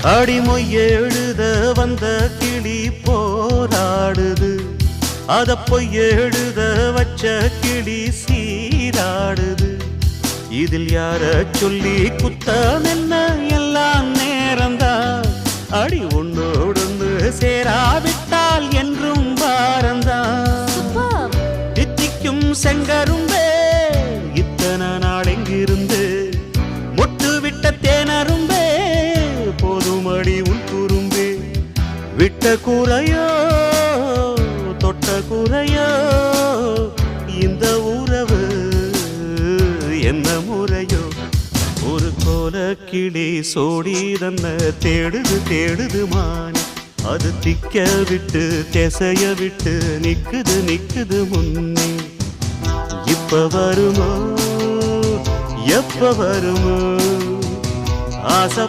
அடிமொய் எழுத வந்த கிளி போராடுது, அத பொய் எழுத வச்ச கிளி சீராடுது. இதில் யார சொல்லி குத்தம் என்ன, எல்லாம் நேரம்தான். அடி ஒன்னோடொன்னு சேராவிட்டால் என்றும் பாரந்தான். தித்திக்கும் செங்கரும்பே இத்தனை நாள் எங்கிருந்து, மொட்டு விட்ட தேனரும்பே போதுமடி உன் குறும்பே. விட்ட கூரையோ தொட்ட கூரையோ இந்த உறவு என்ன முறையோ. ஒரு கோல கிளி சோடி தன்ன தேடுது தேடுது மானி, அது திக்க விட்டு திசைய விட்டு நிக்குது நிக்குது முன்னே. இப்ப வருமோ எப்ப வருமோ ஆசை